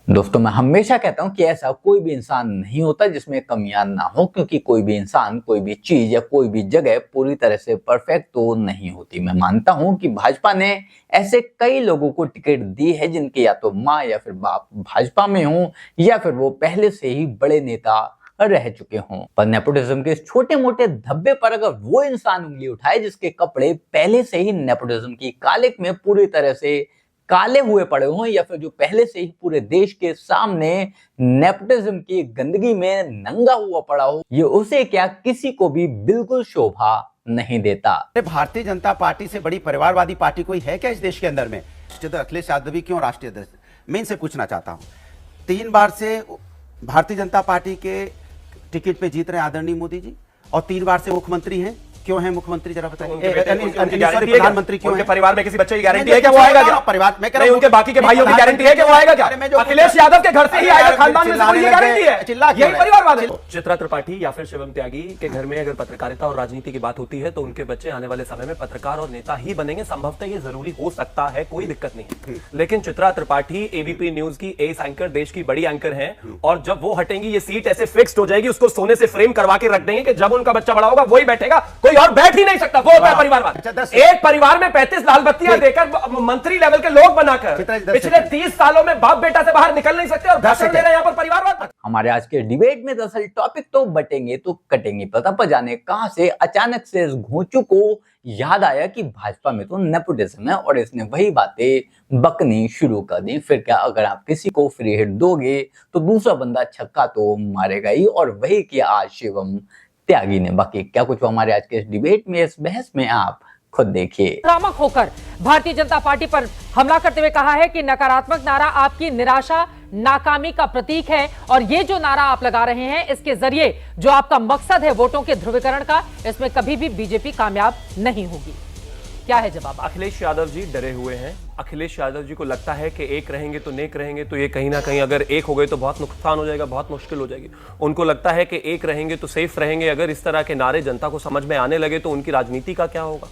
दोस्तों, मैं हमेशा कहता हूं कि ऐसा कोई भी इंसान नहीं होता जिसमें कमियां ना हो, क्योंकि कोई भी इंसान, कोई भी चीज या कोई भी जगह पूरी तरह से परफेक्ट तो नहीं होती। मैं मानता हूं कि भाजपा ने ऐसे कई लोगों को टिकट दी है जिनके या तो माँ या फिर बाप भाजपा में हो या फिर वो पहले से ही बड़े नेता रह चुके हों। पर नेपोटिज्म के इस छोटे मोटे धब्बे पर अगर वो इंसान उंगली उठाए जिसके कपड़े पहले से ही नेपोटिज्म की कालिक में पूरी तरह से काले हुए पड़े हों या फिर जो पहले से ही पूरे देश के सामने नेपोटिज्म की गंदगी में नंगा हुआ पड़ा हो, ये उसे क्या किसी को भी बिल्कुल शोभा नहीं देता। भारतीय जनता पार्टी से बड़ी परिवारवादी पार्टी कोई है क्या इस देश के अंदर में? अखिलेश यादव भी क्यों राष्ट्रीय अध्यक्ष? मैं इनसे पूछना चाहता हूं, 3 बार से भारतीय जनता पार्टी के टिकट पे जीत रहे आदरणीय मोदी जी और 3 बार से मुख्यमंत्री हैं। क्यों है मुख्यमंत्री, जरा बताइए। प्रधानमंत्री क्यों? उनके परिवार में किसी बच्चे की गारंटी है कि वो आएगा क्या? परिवार में नहीं, उनके बाकी के भाइयों की गारंटी है कि वो आएगा क्या? अखिलेश यादव के घर से ही आएगा, खानदान में से कोई ये गारंटी है? यही परिवारवाद है। चित्रा त्रिपाठी या फिर शिवम त्यागी के घर में अगर पत्रकारिता और राजनीति की बात होती है तो उनके बच्चे आने वाले समय में पत्रकार और नेता ही बनेंगे। संभवतः ये जरूरी हो सकता है, कोई दिक्कत नहीं। लेकिन चित्रा त्रिपाठी एबीपी न्यूज की एस एंकर, देश की बड़ी एंकर हैं, और जब वो हटेंगी ये सीट ऐसे फिक्स्ड हो जाएगी, उसको सोने से फ्रेम करवा के रख देंगे कि जब उनका बच्चा बड़ा होगा वही बैठेगा, कोई और बैठ ही नहीं सकता। वो होता है परिवारवाद। एक परिवार में 35 लाल बत्तियां देकर मंत्री लेवल के लोग बनाकर पिछले 30 सालों में बाप बेटा से बाहर निकल नहीं सकते और भाषण दे रहे हैं यहां पर परिवारवाद। हमारे आज के डिबेट में दरअसल टॉपिक तो बटेंगे तो कटेंगे, पता पर जाने कहां से अचानक से इस घोंचू को याद आया कि भाजपा में तो नेपोटिज्म है और इसने वही बातें बकनी शुरू कर दी। फिर क्या, अगर आप किसी को फ्री हिट दोगे तो दूसरा बंदा छक्का तो मारेगा ही, और वही किया आज शिवम त्यागी ने। बाकी क्या कुछ हमारे आज के इस डिबेट में, इस बहस में, आप खुद देखिए। आक्रामक होकर भारतीय जनता पार्टी पर हमला करते हुए कहा है कि नकारात्मक नारा आपकी निराशा, नाकामी का प्रतीक है, और ये जो नारा आप लगा रहे हैं इसके जरिए जो आपका मकसद है वोटों के ध्रुवीकरण का, इसमें कभी भी बीजेपी कामयाब नहीं होगी। क्या है जवाब? अखिलेश यादव जी डरे हुए हैं। अखिलेश यादव जी को लगता है कि एक रहेंगे तो नेक रहेंगे, तो ये कहीं ना कहीं अगर एक हो गए तो बहुत नुकसान हो जाएगा, बहुत मुश्किल हो जाएगी। उनको लगता है कि एक रहेंगे तो सेफ रहेंगे। अगर इस तरह के नारे जनता को समझ में आने लगे तो उनकी राजनीति का क्या होगा?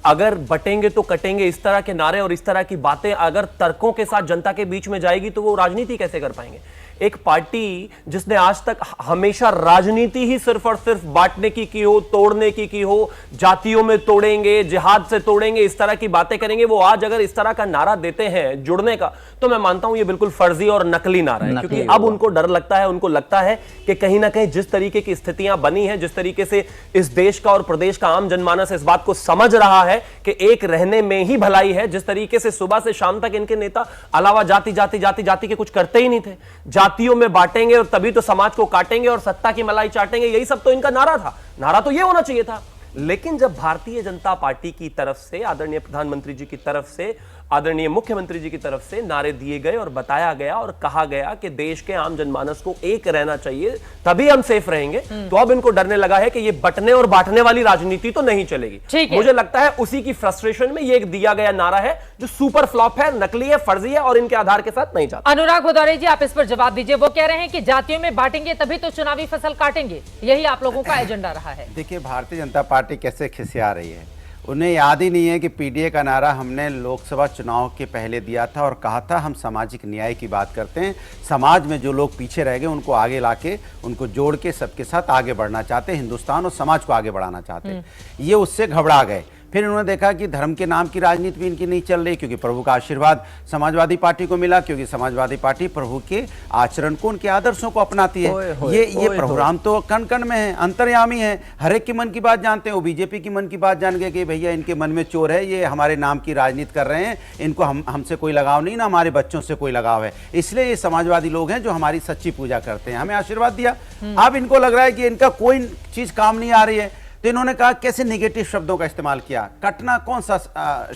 अगर बटेंगे तो कटेंगे, इस तरह के नारे और इस तरह की बातें अगर तर्कों के साथ जनता के बीच में जाएगी तो वो राजनीति कैसे कर पाएंगे? एक पार्टी जिसने आज तक हमेशा राजनीति ही सिर्फ और सिर्फ बांटने की हो, तोड़ने की हो, जातियों में तोड़ेंगे, जिहाद से तोड़ेंगे, इस तरह की बातें करेंगे, वो आज अगर इस तरह का नारा देते हैं जुड़ने का, तो मैं मानता हूं ये बिल्कुल फर्जी और नकली नारा है। क्योंकि अब उनको डर लगता है, उनको लगता है कि कहीं ना कहीं जिस तरीके की स्थितियां बनी हैं, जिस तरीके से इस देश का और प्रदेश का आम जनमानस इस बात को समझ रहा है कि एक रहने में ही भलाई है, जिस तरीके से सुबह से शाम तक इनके नेता अलावा जाति जाति जाति जाति के कुछ करते ही नहीं थे, जातियों में बांटेंगे और तभी तो समाज को काटेंगे और सत्ता की मलाई चाटेंगे, यही सब तो इनका नारा था। नारा तो ये होना चाहिए था। लेकिन जब भारतीय जनता पार्टी की तरफ से, आदरणीय प्रधानमंत्री जी की तरफ से, आदरणीय मुख्यमंत्री जी की तरफ से नारे दिए गए और बताया गया और कहा गया कि देश के आम जनमानस को एक रहना चाहिए तभी हम सेफ रहेंगे, तो अब इनको डरने लगा है कि ये बटने और बांटने वाली राजनीति तो नहीं चलेगी। मुझे लगता है उसी की फ्रस्ट्रेशन में ये एक दिया गया नारा है जो सुपर फ्लॉप है, नकली है, फर्जी है और इनके आधार के साथ नहीं जाता। अनुराग भदौरे जी, आप इस पर जवाब दीजिए। वो कह रहे हैं कि जातियों में बांटेंगे तभी तो चुनावी फसल काटेंगे, यही आप लोगों का एजेंडा रहा है। देखिए, भारतीय जनता पार्टी कैसे खिसिया रही है। उन्हें याद ही नहीं है कि पीडीए का नारा हमने लोकसभा चुनाव के पहले दिया था और कहा था हम सामाजिक न्याय की बात करते हैं, समाज में जो लोग पीछे रह गए उनको आगे लाके, उनको जोड़ के सबके साथ आगे बढ़ना चाहते हैं, हिंदुस्तान और समाज को आगे बढ़ाना चाहते हैं। ये उससे घबरा गए। फिर उन्होंने देखा कि धर्म के नाम की राजनीति भी इनकी नहीं चल रही, क्योंकि प्रभु का आशीर्वाद समाजवादी पार्टी को मिला, क्योंकि समाजवादी पार्टी प्रभु के आचरण को, उनके आदर्शों को अपनाती है। ये प्रभु राम तो कण कण में है, अंतर्यामी है, हर एक की मन की बात जानते हैं। वो बीजेपी की मन की बात जान गए कि भैया इनके मन में चोर है, ये हमारे नाम की राजनीति कर रहे हैं, इनको हमसे कोई लगाव नहीं, ना हमारे बच्चों से कोई लगाव है, इसलिए ये समाजवादी लोग हैं जो हमारी सच्ची पूजा करते हैं, हमें आशीर्वाद दिया। अब इनको लग रहा है कि इनका कोई चीज काम नहीं आ रही है, तो इन्होंने कहा कैसे निगेटिव शब्दों का इस्तेमाल किया। कटना कौन सा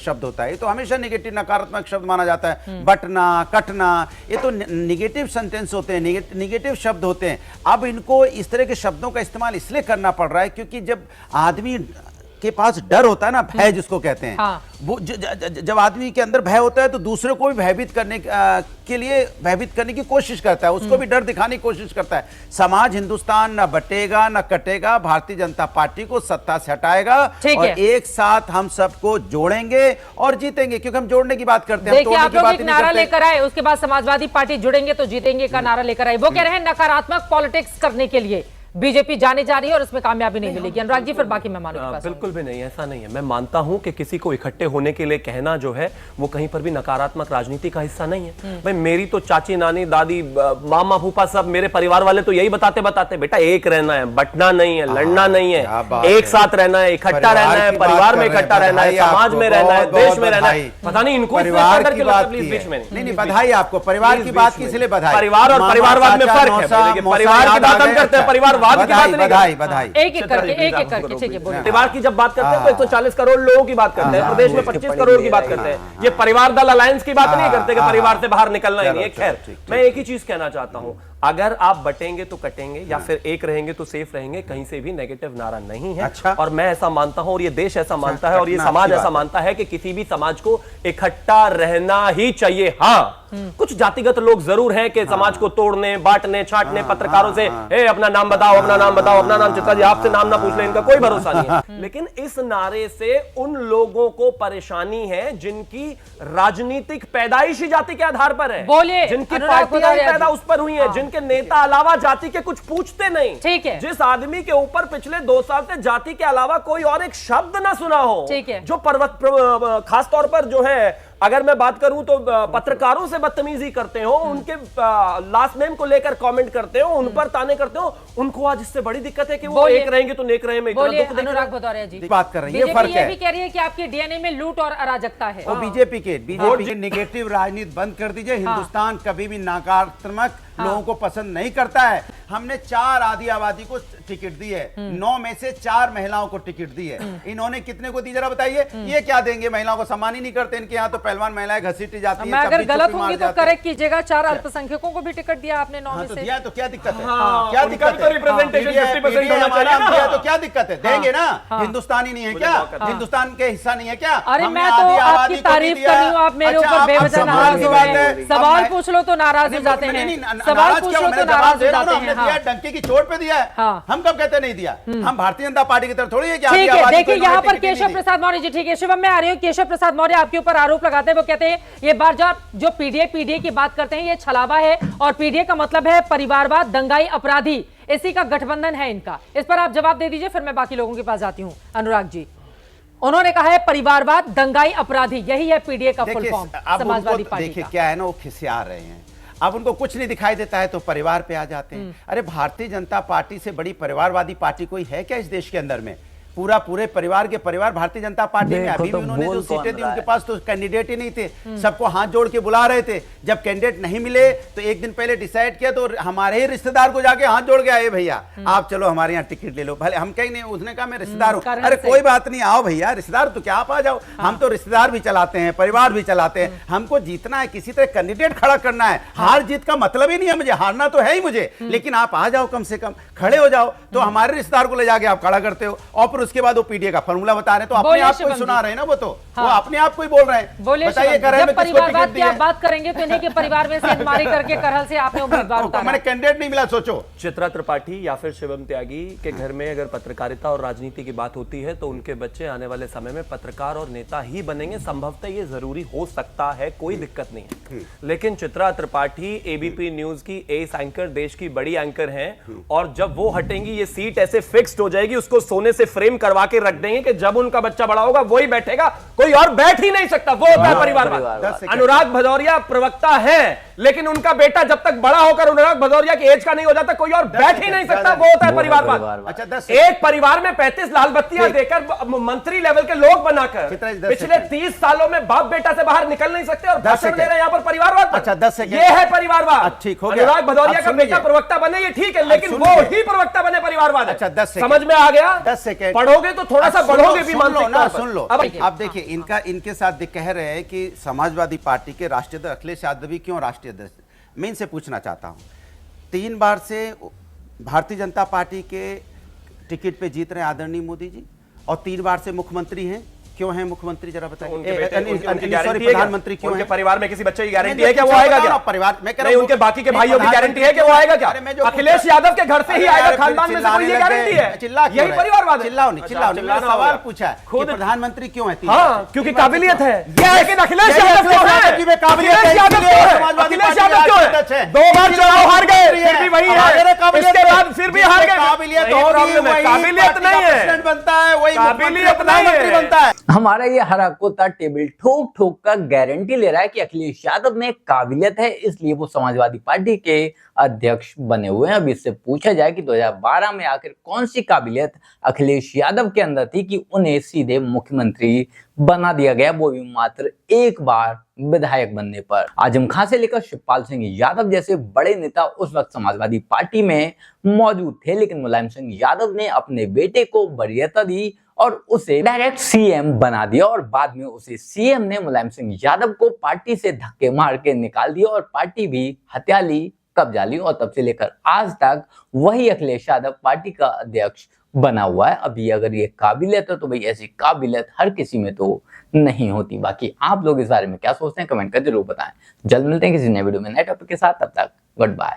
शब्द होता है? ये तो हमेशा निगेटिव, नकारात्मक शब्द माना जाता है। बटना, कटना, ये तो निगेटिव सेंटेंस होते हैं, निगेटिव शब्द होते हैं। अब इनको इस तरह के शब्दों का इस्तेमाल इसलिए करना पड़ रहा है क्योंकि जब आदमी के पास डर होता है ना, भय जिसको कहते हैं, हाँ। वो जब आदमी के अंदर भय होता है तो दूसरे को भी भयभीत करने के लिए भयभीत करने की कोशिश करता है, उसको भी डर दिखाने की कोशिश करता है। समाज हिंदुस्तान न बटेगा न कटेगा, भारतीय जनता पार्टी को सत्ता से हटाएगा और एक साथ हम सबको जोड़ेंगे और जीतेंगे, क्योंकि हम जोड़ने की बात करते हैं। देखिए, आप लोग एक नारा लेकर आए, उसके बाद समाजवादी पार्टी जुड़ेंगे तो जीतेंगे का नारा लेकर आए। वो कह रहे हैं नकारात्मक पॉलिटिक्स करने के लिए बीजेपी जाने जा रही है और इसमें कामयाबी नहीं मिलेगी। अनुराग जी, फिर बाकी मेहमानों के पास। बिल्कुल भी नहीं, ऐसा नहीं है। मैं मानता हूं कि किसी को इकट्ठे होने के लिए कहना जो है वो कहीं पर भी नकारात्मक राजनीति का हिस्सा नहीं है। भाई, मेरी तो चाची, नानी, दादी, मामा, फूफा सब मेरे परिवार वाले तो यही बताते बेटा एक रहना है, बटना नहीं है, लड़ना नहीं है, एक साथ रहना है, इकट्ठा रहना है, परिवार में इकट्ठा रहना है, समाज में रहना है, देश में रहना है। पता नहीं इनको परिवार की बात बीच में नहीं, बधाई आपको परिवार की बात की, इसलिए बधाई। परिवार और परिवारवाद में फर्क है। परिवार की बात हम करते हैं, परिवारवाद की बात नहीं। बधाई। एक एक करके ठीक है, बोलिए। परिवार की जब बात करते हैं तो 140 करोड़ लोगों की बात करते हैं, प्रदेश में 25 करोड़ की बात करते हैं। ये परिवार दल अलायंस की बात नहीं करते कि परिवार से बाहर निकलना ही नहीं है। खैर, मैं एक ही चीज कहना चाहता हूं, अगर आप बटेंगे तो कटेंगे या फिर एक रहेंगे तो सेफ रहेंगे, कहीं से भी नेगेटिव नारा नहीं है। अच्छा। और मैं ऐसा मानता हूं और ये देश ऐसा मानता है और ये समाज ऐसा मानता है कि किसी भी समाज को इकट्ठा रहना ही चाहिए। हाँ, कुछ जातिगत लोग जरूर हैं कि समाज को तोड़ने, बांटने, छांटने, पत्रकारों से अपना नाम बताओ, अपना नाम बताओ, अपना नाम। चित्रा जी, आपसे नाम ना पूछ ले, इनका कोई भरोसा नहीं है। लेकिन इस नारे से उन लोगों को परेशानी है जिनकी राजनीतिक पैदाइशी जाति के आधार पर है, बोलिए, जिनकी अनुराग पार्टियां भदौरिया पैदा जी। उस पर हुई है, जिनके नेता अलावा जाति के कुछ पूछते नहीं। ठीक है। जिस आदमी के ऊपर पिछले 2 साल से जाति के अलावा कोई और एक शब्द ना सुना हो, ठीक है। जो खास तौर पर जो है, अगर मैं बात करूं तो पत्रकारों से बदतमीजी करते हो, उनके लास्ट नेम को लेकर कमेंट करते हो, उन पर ताने करते हो, उनको आज इससे बड़ी दिक्कत है कि वो एक रहेंगे तो नेक रहेंगे। बोलिए, अनुराग भदौरिया जी। बात कर रहे हैं, ये फर्क बीजेपी ये है। भी कह रही है कि आपके डीएनए में लूट और अराजकता है। वो बीजेपी की नेगेटिव राजनीति बंद कर दीजिए। हिंदुस्तान कभी भी नकारात्मक लोगों को पसंद नहीं करता है। हमने 4 आदि आबादी को टिकट दी है, 9 में से 4 महिलाओं को टिकट दी है। इन्होंने कितने को दी जरा बताइए? ये क्या देंगे? महिलाओं को सम्मान ही नहीं करते। इनके यहाँ तो पहलवान महिलाएं घसीटी जाती मैं हैं। अगर गलत होंगी तो करेक्ट कीजिएगा। 4 अल्पसंख्यकों को भी टिकट दिया आपने 9 में से। दिया तो क्या दिक्कत है? हाँ, क्या उनका दिक्कत भी तो रिप्रेजेंटेशन 50% होना चाहिए ना। दिया तो क्या दिक्कत है? देंगे ना। हिंदुस्तानी नहीं है क्या? हिंदुस्तान के हिस्सा नहीं है क्या? अरे मैं तो आपकी तारीफ कर रही हूँ, आप मेरे ऊपर बेवजह नाराज हो रहे हैं। सवाल पूछ लो तो नाराज हो जाते हैं, सवाल पूछ लो तो नाराज हो जाते हैं। हाँ। डंके की चोट पे दिया है। हाँ। हम कब कहते नहीं दिया? हम भारतीय जनता पार्टी की तरफ थोड़ी है कि ठीक है। देखिए, यहाँ पर केशव प्रसाद मौर्य जी, ठीक है शिवम, मैं आ रही हूँ। केशव प्रसाद मौर्य आपके ऊपर आरोप लगाते हैं, वो कहते हैं ये बार जो पीडीए की बात करते हैं ये छलावा है और पीडीए का मतलब है परिवारवाद, दंगाई, अपराधी, इसी का गठबंधन है इनका। इस पर आप जवाब दे दीजिए, फिर मैं बाकी लोगों के पास जाती हूँ। अनुराग जी, उन्होंने कहा है परिवारवाद, दंगाई, अपराधी, यही है पीडीए का फुल फॉर्म समाजवादी पार्टी देखिए का। क्या है ना, वो खिसिया रहे हैं। अब उनको कुछ नहीं दिखाई देता है तो परिवार पे आ जाते हैं। अरे भारतीय जनता पार्टी से बड़ी परिवारवादी पार्टी कोई है क्या इस देश के अंदर में? पूरे परिवार के परिवार भारतीय जनता पार्टी में। अभी भी उन्होंने जो सीटें दी उनके पास तो कैंडिडेट ही नहीं थे, सबको हाथ जोड़ के बुला रहे थे। जब कैंडिडेट नहीं मिले तो एक दिन पहले डिसाइड किया तो हमारे ही रिश्तेदार को जाके हाथ जोड़ के आए, भैया आप चलो हमारे यहाँ टिकट ले लो। भले हम कहीं नहीं, उसने कहा मैं रिश्तेदार हूँ। अरे कोई बात नहीं, आओ भैया, रिश्तेदार तो क्या, आप आ जाओ। हम तो रिश्तेदार भी चलाते हैं, परिवार भी चलाते हैं। हमको जीतना है, किसी तरह कैंडिडेट खड़ा करना है। हार जीत का मतलब ही नहीं है मुझे, हारना तो है ही मुझे, लेकिन आप आ जाओ, कम से कम खड़े हो जाओ। तो हमारे रिश्तेदार को ले जाके आप खड़ा करते हो और फिर उसके बाद वो पीडीए का फॉर्मूला बता रहे हैं। तो अपने आप को ही सुना रहे हैं ना, वो तो वो अपने आप को ही बोल रहे हैं। बताइए, जब परिवारवाद की आप बात करेंगे तो इन्हीं के परिवार में से इनमारी करके करहल से आपने उम्मीदवार उतारा। मैंने कैंडिडेट नहीं मिला, सोचो। चित्रा त्रिपाठी या फिर शिवम त्यागी के घर में अगर पत्रकारिता और राजनीति की बात होती है तो उनके बच्चे आने वाले समय में पत्रकार और नेता ही बनेंगे। संभवतः ये जरूरी हो सकता है, कोई दिक्कत नहीं है। लेकिन चित्रा त्रिपाठी एबीपी न्यूज की एस एंकर, देश की बड़ी एंकर हैं, और जब वो हटेंगी ये सीट ऐसे फिक्स्ड हो जाएगी, उसको सोने से फ्रेम करवा के रख देंगे कि जब उनका बच्चा बड़ा होगा वही बैठेगा, कोई और बैठ ही नहीं सकता। वो होता है परिवारवाद। अनुराग भदौरिया प्रवक्ता है, लेकिन उनका बेटा जब तक बड़ा होकर अनुराग भदौरिया की एज का नहीं हो जाता, कोई और बैठ ही नहीं सकता। वो होता है परिवारवाद। अच्छा, एक परिवार में 35 लाल बत्तियां देकर मंत्री लेवल के लोग बनाकर पिछले 30 सालों में बाप बेटा से बाहर निकल नहीं सकते और भाषण दे रहे हैं यहाँ पर परिवारवाद। अच्छा, 10 सेकंड, ये है परिवारवाद। ठीक हो गया। अनुराग भदौरिया का बेटा प्रवक्ता बने, ये ठीक है, लेकिन वो ही प्रवक्ता बने परिवारवाद। अच्छा, 10 सेकंड, समझ में आ गया? 10 सेकंड पढ़ोगे तो थोड़ा सा बढ़ोगे भी, सुन लो। अब देखिए, इनके साथ कह रहे हैं कि समाजवादी पार्टी के राष्ट्रीय अध्यक्ष अखिलेश यादव भी क्यों राष्ट्रीय अध्यक्ष। मैं इनसे पूछना चाहता हूं, 3 बार से भारतीय जनता पार्टी के टिकट पे जीत रहे हैं आदरणीय मोदी जी, और 3 बार से मुख्यमंत्री हैं। क्यों है मुख्यमंत्री, जरा बताइए। उनके बेटे उनकी सॉरी, गारंटी है प्रधानमंत्री क्यों उनके है? परिवार में किसी बच्चे की गारंटी है क्या वो आएगा क्या? परिवार में नहीं, उनके बाकी के भाइयों की गारंटी है कि वो आएगा क्या? अखिलेश यादव के घर से ही आएगा, खानदान में से कोई ये गारंटी है? यही परिवारवाद है। चिल्लाओ नहीं, मैंने सवाल पूछा है खुद प्रधानमंत्री क्यों है? हाँ, क्योंकि काबिलियत है। लेकिन अखिलेश यादव क्यों है? अखिलेश यादव क्यों है? अखिलेश यादव क्यों है? 2 बार चुनाव हार गए, फिर भी वही है। इसके बाद फिर भी हार गए। काबिलियत होगी, काबिलियत नहीं है, बनता है वही काबिलियत नहीं है। बनता है। हमारा ये हराकोता टेबल ठोक ठोक कर गारंटी ले रहा है कि अखिलेश यादव में काबिलियत है, इसलिए वो समाजवादी पार्टी के अध्यक्ष बने हुए हैं। अब इससे पूछा जाए कि 2012 में आखिर कौन सी काबिलियत अखिलेश यादव के अंदर थी कि उन्हें सीधे मुख्यमंत्री बना दिया गया, वो भी मात्र एक बार विधायक बनने पर। आजम खान से लेकर शिवपाल सिंह यादव जैसे बड़े नेता उस वक्त समाजवादी पार्टी में मौजूद थे, लेकिन मुलायम सिंह यादव ने अपने बेटे को वरीयता दी और उसे डायरेक्ट सीएम बना दिया, और बाद में उसे सीएम ने मुलायम सिंह यादव को पार्टी से धक्के मार के निकाल दिया और पार्टी भी हत्या ली, कब्जा ली, और तब से लेकर आज तक वही अखिलेश यादव पार्टी का अध्यक्ष बना हुआ है। अभी अगर ये काबिलियत है तो भाई ऐसी काबिलियत हर किसी में तो नहीं होती। बाकी आप लोग इस बारे में क्या सोचते हैं, कमेंट कर जरूर बताएं। जल्द मिलते हैं किसी नए वीडियो में नए टॉपिक के साथ, तब तक गुड बाय।